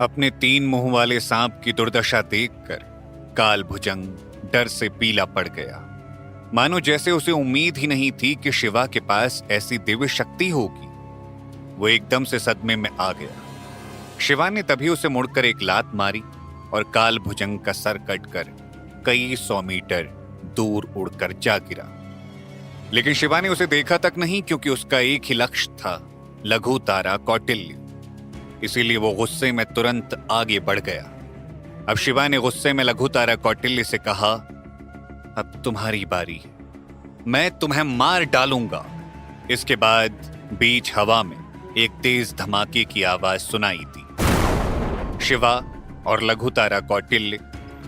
अपने 3 मुंह वाले सांप की दुर्दशा देखकर काल भुजंग डर से पीला पड़ गया। मानो जैसे उसे उम्मीद ही नहीं थी कि शिवा के पास ऐसी दिव्य शक्ति होगी। वो एकदम से सदमे में आ गया। शिवा ने तभी उसे मुड़कर एक लात मारी और काल भुजंग का सर कटकर कई 100 मीटर दूर उड़कर जा गिरा। लेकिन शिवा ने उसे देखा तक नहीं, क्योंकि उसका एक ही लक्ष्य था, लघु तारा कौटिल्य। इसीलिए वो गुस्से में तुरंत आगे बढ़ गया। अब शिवा ने गुस्से में लघु तारा कौटिल्य से कहा, अब तुम्हारी बारी है, मैं तुम्हें मार डालूंगा। इसके बाद बीच हवा में एक तेज धमाके की आवाज सुनाई दी। शिवा और लघु तारा कौटिल्य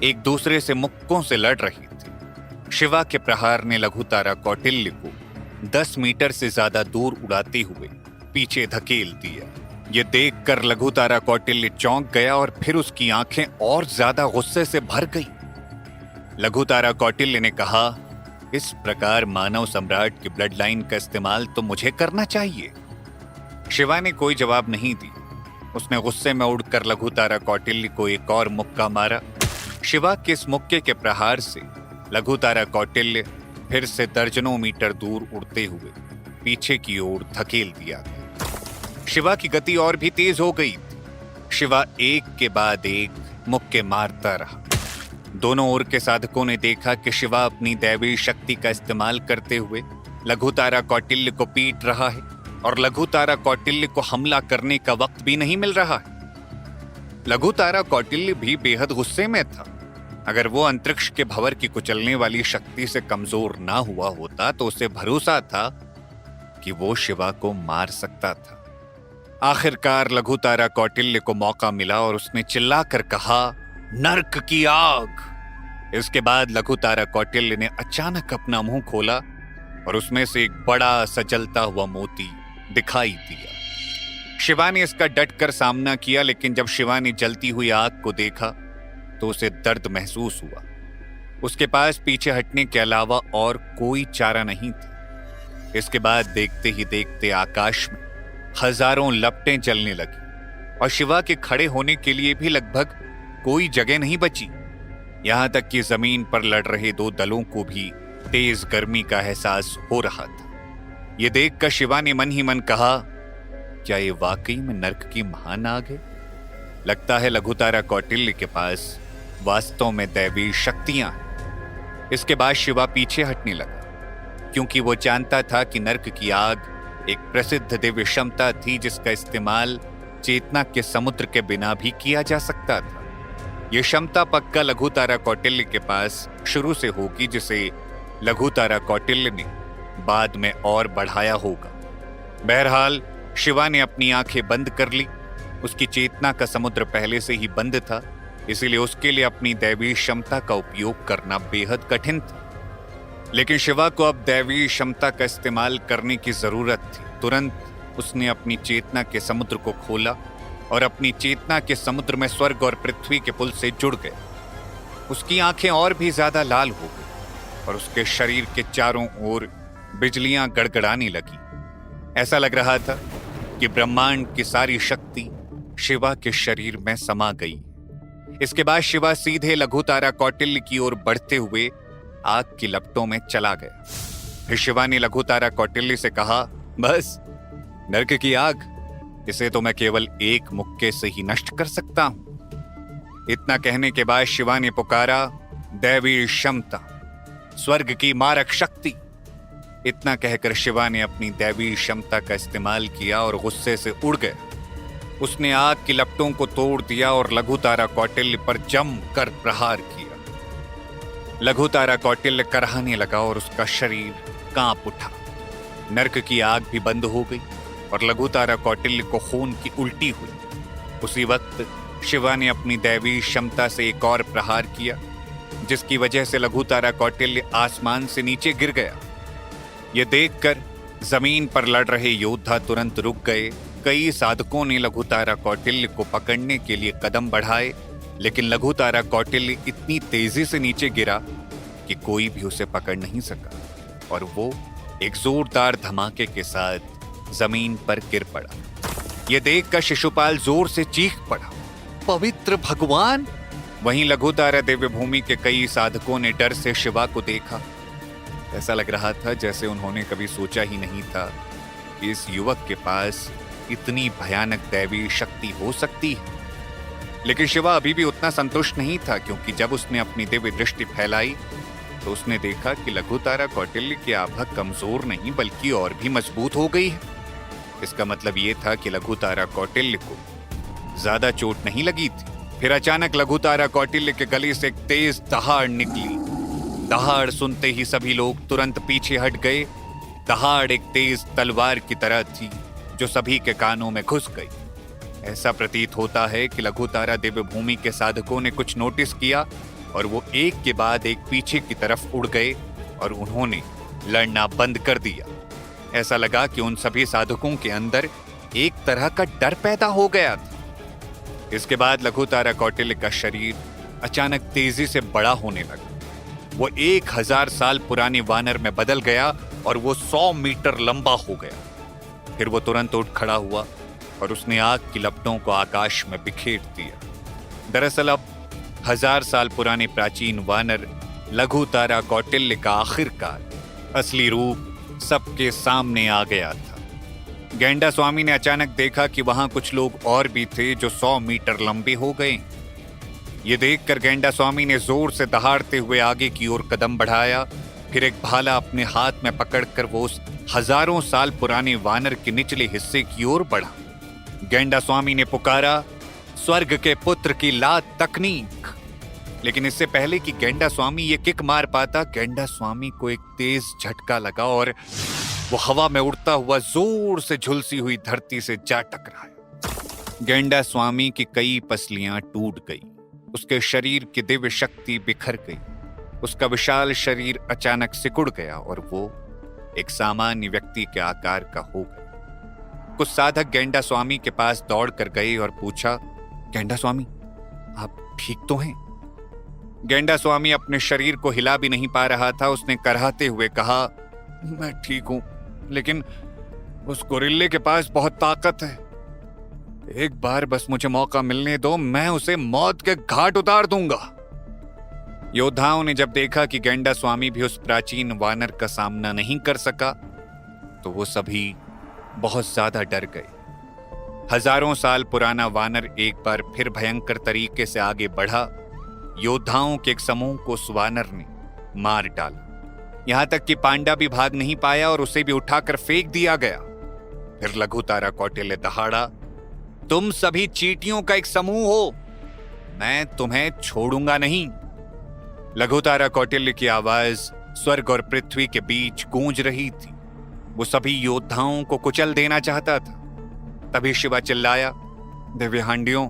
एक दूसरे से मुक्कों से लड़ रही थी। शिवा के प्रहार ने लघु तारा कौटिल्य को 10 मीटर से ज्यादा दूर उड़ाते हुए पीछे धकेल दिया। ये देखकर लघु तारा कौटिल्य चौंक गया और फिर उसकी आंखें और ज्यादा गुस्से से भर गई। लघु तारा कौटिल्य ने कहा, इस प्रकार मानव सम्राट की ब्लड लाइन का इस्तेमाल तो मुझे करना चाहिए। शिवा ने कोई जवाब नहीं दी। उसने गुस्से में उड़कर लघु तारा कौटिल्य को एक और मुक्का मारा। शिवा के इस मुक्के के प्रहार से लघु तारा कौटिल्य फिर से दर्जनों मीटर दूर उड़ते हुए पीछे की ओर धकेल दिया गया। शिवा की गति और भी तेज हो गई थी। शिवा एक के बाद एक मुक्के मारता रहा। दोनों ओर के साधकों ने देखा कि शिवा अपनी दैवी शक्ति का इस्तेमाल करते हुए लघु तारा कौटिल्य को पीट रहा है और लघु तारा कौटिल्य को हमला करने का वक्त भी नहीं मिल रहा है। लघु तारा कौटिल्य भी बेहद गुस्से में था। अगर वो अंतरिक्ष के भंवर की कुचलने वाली शक्ति से कमजोर ना हुआ होता तो उसे भरोसा था कि वो शिवा को मार सकता था। आखिरकार लघु तारा कौटिल्य को मौका मिला और उसने चिल्लाकर कहा, नर्क की आग। इसके बाद लघु तारा कौटिल्य ने अचानक अपना मुंह खोला और उसमें से एक बड़ा सा जलता हुआ मोती दिखाई दिया। शिवा ने इसका डटकर सामना किया, लेकिन जब शिवा ने जलती हुई आग को देखा तो उसे दर्द महसूस हुआ। उसके पास पीछे हटने के अलावा और कोई चारा नहीं था। इसके बाद देखते ही देखते आकाश में हजारों लपटें जलने लगी और शिवा के खड़े होने के लिए भी लगभग कोई जगह नहीं बची। यहां तक कि जमीन पर लड़ रहे 2 दलों को भी तेज गर्मी का एहसास हो रहा था। यह देखकर शिवा ने मन ही मन कहा, क्या ये वाकई में नर्क की महान आग है? लगता है लघु तारा कौटिल्य के पास वास्तव में दैवी शक्तियां हैं। इसके बाद शिवा पीछे हटने लगा, क्योंकि वो जानता था कि नर्क की आग एक प्रसिद्ध दिव्य क्षमता थी जिसका इस्तेमाल चेतना के समुद्र के बिना भी किया जा सकता था। यह क्षमता पक्का लघु तारा कौटिल्य के पास शुरू से होगी, जिसे लघु तारा कौटिल्य ने बाद में और बढ़ाया होगा। बहरहाल शिवा ने अपनी आंखें बंद कर ली। उसकी चेतना का समुद्र पहले से ही बंद था, इसीलिए उसके लिए अपनी दैवी क्षमता का उपयोग करना बेहद कठिन था। लेकिन शिवा को अब दैवी क्षमता का इस्तेमाल करने की जरूरत थी। तुरंत उसने अपनी चेतना के समुद्र को खोला और अपनी चेतना के समुद्र में स्वर्ग और पृथ्वी के पुल से जुड़ गए। उसकी आंखें और भी ज्यादा लाल हो गई और उसके शरीर के चारों ओर बिजलियां गड़गड़ाने लगी। ऐसा लग रहा था कि ब्रह्मांड की सारी शक्ति शिवा के शरीर में समा गई। इसके बाद शिवा सीधे लघु तारा कौटिल्य की ओर बढ़ते हुए आग की लपटों में चला गया। फिर शिवा ने लघु तारा कौटिल्य से कहा, बस नर्क की आग, इसे तो मैं केवल एक मुक्के से ही नष्ट कर सकता हूं। इतना कहने के बाद शिवा ने पुकारा, दैवी क्षमता, स्वर्ग की मारक शक्ति। इतना कहकर शिवा ने अपनी दैवी क्षमता का इस्तेमाल किया और गुस्से से उड़ गया। उसने आग की लपटों को तोड़ दिया और लघु तारा कौटिल्य पर जम कर प्रहार किया। लघु तारा कौटिल्य कराहने लगा और उसका शरीर कांप उठा। नर्क की आग भी बंद हो गई और लघु तारा कौटिल्य को खून की उल्टी हुई। उसी वक्त शिवा ने अपनी दैवी क्षमता से एक और प्रहार किया, जिसकी वजह से लघु तारा कौटिल्य आसमान से नीचे गिर गया। यह देखकर जमीन पर लड़ रहे योद्धा तुरंत रुक गए। कई साधकों ने लघु तारा कौटिल्य को पकड़ने के लिए कदम बढ़ाए, लेकिन लघु तारा कौटिल्य इतनी तेजी से नीचे गिरा कि कोई भी उसे पकड़ नहीं सका और वो एक जोरदार धमाके के साथ जमीन पर गिर पड़ा। यह देखकर शिशुपाल जोर से चीख पड़ा। पवित्र भगवान। वहीं लघुतारा दिव्य भूमि के कई साधकों ने डर से शिवा को देखा। ऐसा लग रहा था जैसे उन्होंने कभी सोचा ही नहीं था कि इस युवक के पास इतनी भयानक दैवी शक्ति हो सकती है। लेकिन शिवा अभी भी उतना संतुष्ट नहीं था, क्योंकि जब उसने अपनी दिव्य दृष्टि फैलाई तो उसने देखा कि लघुतारा कौटिल्य की आभा कमजोर नहीं बल्कि और भी मजबूत हो गई है। इसका मतलब ये था कि लघुतारा कौटिल्य को ज्यादा चोट नहीं लगी थी। फिर अचानक लघुतारा कौटिल्य के गले से एक तेज दहाड़ निकली। दहाड़ सुनते ही सभी लोग तुरंत पीछे हट गए। दहाड़ एक तेज तलवार की तरह थी जो सभी के कानों में घुस गई। ऐसा प्रतीत होता है कि लघुतारा दिव्य भूमि के साधकों ने कुछ नोटिस किया और वो एक के बाद एक पीछे की तरफ उड़ गए और उन्होंने लड़ना बंद कर दिया। ऐसा लगा कि उन सभी साधकों के अंदर एक तरह का डर पैदा हो गया था। इसके बाद लघुतारा कौटिल्य का शरीर अचानक तेजी से बड़ा होने लगा। वो 1000 साल पुराने वानर में बदल गया और वो 100 मीटर लंबा हो गया। फिर वो तुरंत उठ खड़ा हुआ और उसने आग की लपटों को आकाश में बिखेर दिया। दरअसल अब 1000 साल पुराने प्राचीन वानर लघुतारा कौटिल्य का आखिरकार असली रूप सबके सामने आ गया था। गेंडा स्वामी ने अचानक देखा कि वहां कुछ लोग और भी थे जो 100 मीटर लंबे हो गए। ये देखकर गेंडा स्वामी ने जोर से दहाड़ते हुए आगे की ओर कदम बढ़ाया। फिर एक भाला अपने हाथ में पकड़कर वो उस हजारों साल पुराने वानर के निचले हिस्से की ओर बढ़ा। गेंडा स्वामी ने पुकारा, स्वर्ग के पुत्र की लात तकनीक। लेकिन इससे पहले कि गेंडा स्वामी ये किक मार पाता, गेंडा स्वामी को एक तेज झटका लगा और वो हवा में उड़ता हुआ जोर से झुलसी हुई धरती से जा टकराया। गेंडा स्वामी की कई पसलियां टूट गई। उसके शरीर की दिव्य शक्ति बिखर गई। उसका विशाल शरीर अचानक सिकुड़ गया और वो एक सामान्य व्यक्ति के आकार का हो गया। कुछ साधक गेंडा स्वामी के पास दौड़ कर गए और पूछा, गेंडा स्वामी, आप ठीक तो हैं? गेंडा स्वामी अपने शरीर को हिला भी नहीं पा रहा था। उसने कराहते हुए कहा, मैं ठीक हूं, लेकिन उस गोरिल्ले के पास बहुत ताकत है। एक बार बस मुझे मौका मिलने दो, मैं उसे मौत के घाट उतार दूंगा। योद्धाओं ने जब देखा कि गेंडा स्वामी भी उस प्राचीन वानर का सामना नहीं कर सका तो वो सभी बहुत ज्यादा डर गए। हजारों साल पुराना वानर एक बार फिर भयंकर तरीके से आगे बढ़ा। योद्धाओं के एक समूह को उस वानर ने मार डाला। यहां तक कि पांडा भी भाग नहीं पाया और उसे भी उठाकर फेंक दिया गया। फिर लघुतारा कौटिल्य दहाड़ा, तुम सभी चींटियों का एक समूह हो, मैं तुम्हें छोड़ूंगा नहीं। लघुतारा कौटिल्य की आवाज स्वर्ग और पृथ्वी के बीच गूंज रही थी। वो सभी योद्धाओं को कुचल देना चाहता था। तभी शिवा चिल्लाया, दिव्य हांडियों,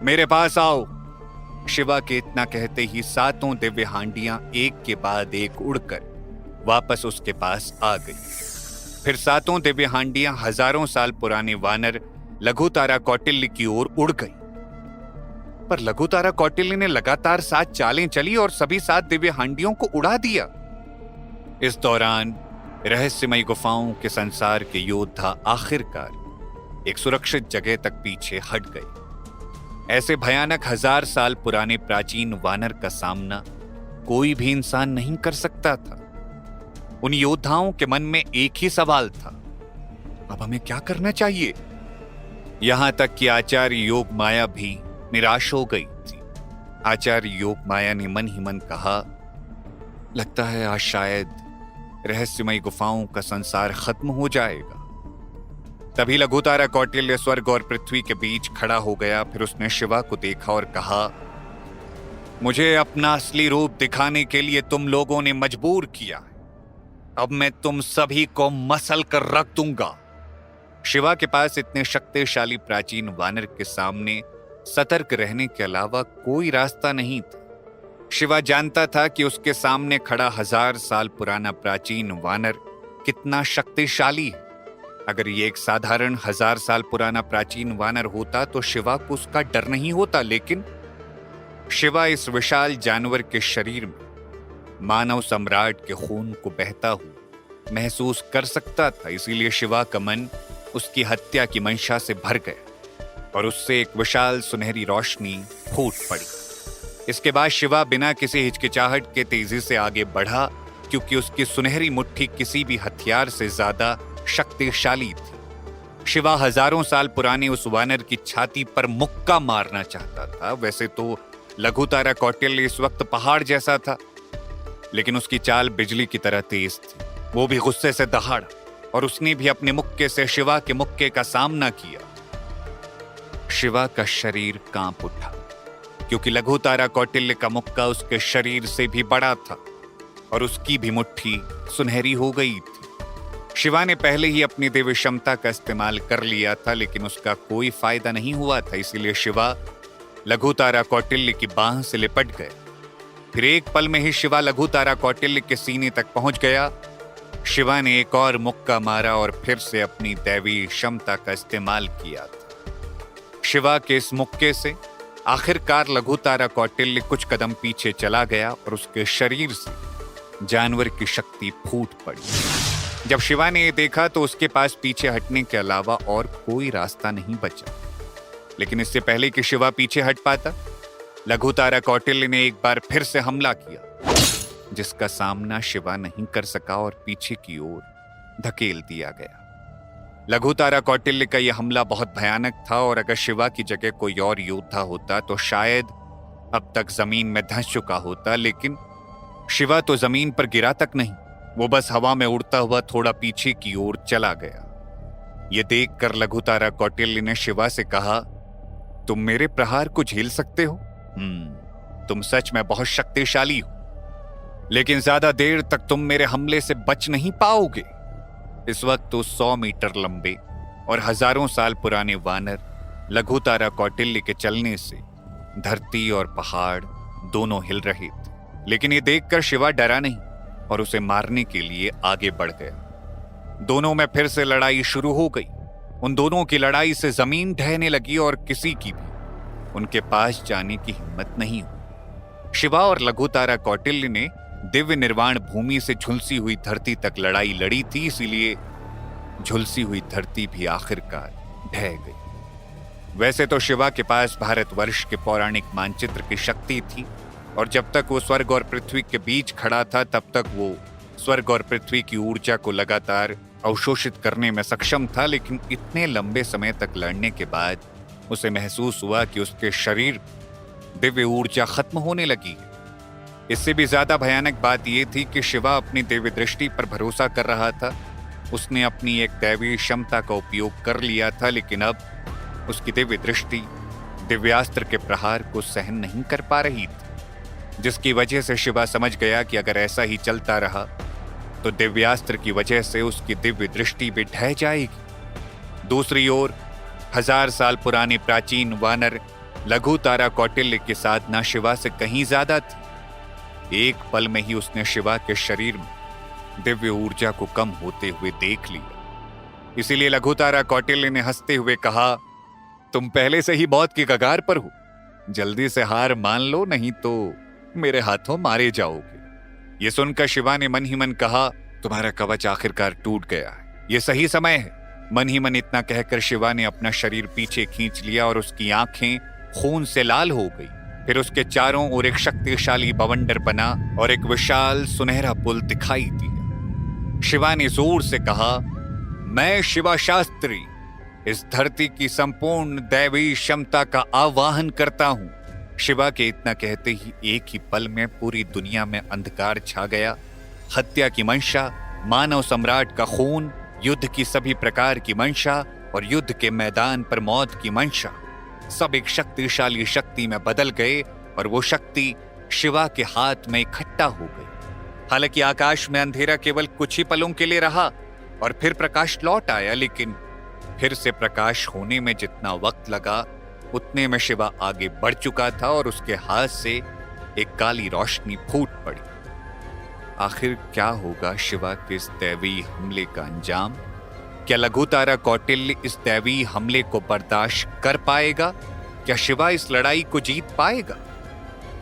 मेरे पास आओ। शिवा के इतना कहते ही 7 दिव्य हांडियां एक के बाद एक उड़कर वापस उसके पास आ गई। फिर 7 दिव्य हांडियां हजारों साल पुराने वानर लघुतारा कौटिल्य की ओर उड़ गई। पर लघुतारा कौटिल्य ने लगातार 7 चालें चली और सभी 7 दिव्य हांडियों को उड़ा दिया। इस दौरान रहस्यमयी गुफाओं के संसार के योद्धा आखिरकार एक सुरक्षित जगह तक पीछे हट गए। ऐसे भयानक 1000 साल पुराने प्राचीन वानर का सामना कोई भी इंसान नहीं कर सकता था। उन योद्धाओं के मन में एक ही सवाल था, अब हमें क्या करना चाहिए? यहां तक कि आचार्य योग माया भी निराश हो गई थी। आचार्य योग माया ने मन ही मन कहा, लगता है आज शायद रहस्यमयी गुफाओं का संसार खत्म हो जाएगा। तभी लघुतारा कौटिल्य स्वर्ग और पृथ्वी के बीच खड़ा हो गया। फिर उसने शिवा को देखा और कहा, मुझे अपना असली रूप दिखाने के लिए तुम लोगों ने मजबूर किया। अब मैं तुम सभी को मसल कर रख दूंगा। शिवा के पास इतने शक्तिशाली प्राचीन वानर के सामने सतर्क रहने के अलावा कोई रास्ता नहीं था। शिवा जानता था कि उसके सामने खड़ा 1000 साल पुराना प्राचीन वानर कितना शक्तिशाली है। अगर ये एक साधारण 1000 साल पुराना प्राचीन वानर होता तो शिवा को उसका डर नहीं होता, लेकिन शिवा इस विशाल जानवर के शरीर में मानव सम्राट के खून को बहता हुआ महसूस कर सकता था। इसीलिए शिवा का मन उसकी हत्या की मंशा से भर गया और उससे एक विशाल सुनहरी रोशनी फूट पड़ी। इसके बाद शिवा बिना किसी हिचकिचाहट के तेजी से आगे बढ़ा, क्योंकि उसकी सुनहरी मुट्ठी किसी भी हथियार से ज्यादा शक्तिशाली थी। शिवा हजारों साल पुराने उस वानर की छाती पर मुक्का मारना चाहता था। वैसे तो लघुतारा कौटिल्य इस वक्त पहाड़ जैसा था, लेकिन उसकी चाल बिजली की तरह तेज थी। वो भी गुस्से से दहाड़ा और उसने भी अपने मुक्के से शिवा के मुक्के का सामना किया। शिवा का शरीर कांप उठा, क्योंकि लघुतारा कौटिल्य का मुक्का उसके शरीर से भी बड़ा था और उसकी भी मुट्ठी सुनहरी हो गई थी। शिवा ने पहले ही अपनी दिव्य क्षमता का इस्तेमाल कर लिया था, लेकिन उसका कोई फायदा नहीं हुआ था। इसीलिए शिवा लघुतारा कौटिल्य की बाह से लिपट गया। फिर एक पल में ही शिवा लघुतारा कौटिल्य के सीने तक पहुंच गया। शिवा ने एक और मुक्का मारा और फिर से अपनी दैवी क्षमता का इस्तेमाल किया था। शिवा के इस मुक्के से आखिरकार लघुतारा कौटिल्य कुछ कदम पीछे चला गया और उसके शरीर से जानवर की शक्ति फूट पड़ी। जब शिवा ने यह देखा तो उसके पास पीछे हटने के अलावा और कोई रास्ता नहीं बचा। लेकिन इससे पहले कि शिवा पीछे हट पाता, लघुतारा कौटिल्य ने एक बार फिर से हमला किया, जिसका सामना शिवा नहीं कर सका और पीछे की ओर धकेल दिया गया। लघुतारा कौटिल्य का यह हमला बहुत भयानक था और अगर शिवा की जगह कोई और योद्धा होता तो शायद अब तक जमीन में धंस चुका होता। लेकिन शिवा तो जमीन पर गिरा तक नहीं, वो बस हवा में उड़ता हुआ थोड़ा पीछे की ओर चला गया। यह देखकर लघुतारा कौटिल्य ने शिवा से कहा, तुम मेरे प्रहार को झेल सकते हो? तुम सच में बहुत शक्तिशाली हो, लेकिन ज्यादा देर तक तुम मेरे हमले से बच नहीं पाओगे। इस वक्त तो 100 मीटर लंबे और हजारों साल पुराने वानर लघुतारा कौटिल्य के चलने से धरती और पहाड़ दोनों हिल रहे थे। लेकिन ये देखकर शिवा डरा नहीं और उसे मारने के लिए आगे बढ़ गया। दोनों में फिर से लड़ाई शुरू हो गई। उन दोनों की लड़ाई से जमीन ढहने लगी और किसी की भी उनके पास जाने की हिम्मत नहीं हुई। शिवा और लघुतारा कौटिल्य ने दिव्य निर्वाण भूमि से झुलसी हुई धरती तक लड़ाई लड़ी थी, इसीलिए झुलसी हुई धरती भी आखिरकार ढह गई। वैसे तो शिवा के पास भारतवर्ष के पौराणिक मानचित्र की शक्ति थी और जब तक वो स्वर्ग और पृथ्वी के बीच खड़ा था तब तक वो स्वर्ग और पृथ्वी की ऊर्जा को लगातार अवशोषित करने में सक्षम था। लेकिन इतने लंबे समय तक लड़ने के बाद उसे महसूस हुआ कि उसके शरीर दिव्य ऊर्जा खत्म होने लगी है। इससे भी ज्यादा भयानक बात यह थी कि शिवा अपनी दिव्य दृष्टि पर भरोसा कर रहा था। उसने अपनी एक दैवी क्षमता का उपयोग कर लिया था, लेकिन अब उसकी दिव्य दृष्टि दिव्यास्त्र के प्रहार को सहन नहीं कर पा रही थी, जिसकी वजह से शिवा समझ गया कि अगर ऐसा ही चलता रहा तो दिव्यास्त्र की वजह से उसकी दिव्य दृष्टि भी ढह जाएगी। दूसरी ओर 1000 साल पुराने प्राचीन वानर लघुतारा कौटिल्य की साधना शिवा से कहीं ज्यादा थी। एक पल में ही उसने शिवा के शरीर में दिव्य ऊर्जा को कम होते हुए देख लिया। इसीलिए लघुतारा कौटिल्य ने हंसते हुए कहा, तुम पहले से ही मौत की कगार पर हो, जल्दी से हार मान लो, नहीं तो मेरे हाथों मारे जाओगे। ये सुनकर शिवा ने मन ही मन कहा, तुम्हारा कवच आखिरकार टूट गया है, ये सही समय है। मन ही मन इतना कहकर शिवा ने अपना शरीर पीछे खींच लिया और उसकी आंखें खून से लाल हो गई। फिर उसके चारों ओर एक शक्तिशाली बवंडर बना और एक विशाल सुनहरा पुल दिखाई दिया। शिवा ने जोर से कहा, मैं शिवा शास्त्री इस धरती की संपूर्ण दैवी क्षमता का आवाहन करता हूं। शिवा के इतना कहते ही एक ही पल में पूरी दुनिया में अंधकार छा गया। हत्या की मंशा, मानव सम्राट का खून, युद्ध की सभी प्रकार की मंशा और युद्ध के मैदान पर मौत की मंशा सब एक शक्तिशाली शक्ति में बदल गए और वो शक्ति शिवा के हाथ में इकट्ठा हो गई। हालांकि आकाश में अंधेरा केवल कुछ ही पलों के लिए रहा और फिर प्रकाश लौट आया, लेकिन फिर से प्रकाश होने में जितना वक्त लगा उतने में शिवा आगे बढ़ चुका था और उसके हाथ से एक काली रोशनी फूट पड़ी। आखिर क्या होगा शिवा के इस दैवी हमले का अंजाम? क्या लघुतारा कौटिल्य इस दैवी हमले को बर्दाश्त कर पाएगा? क्या शिवा इस लड़ाई को जीत पाएगा?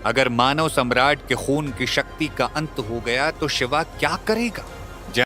अगर मानव सम्राट के खून की शक्ति का अंत हो गया तो शिवा क्या करेगा?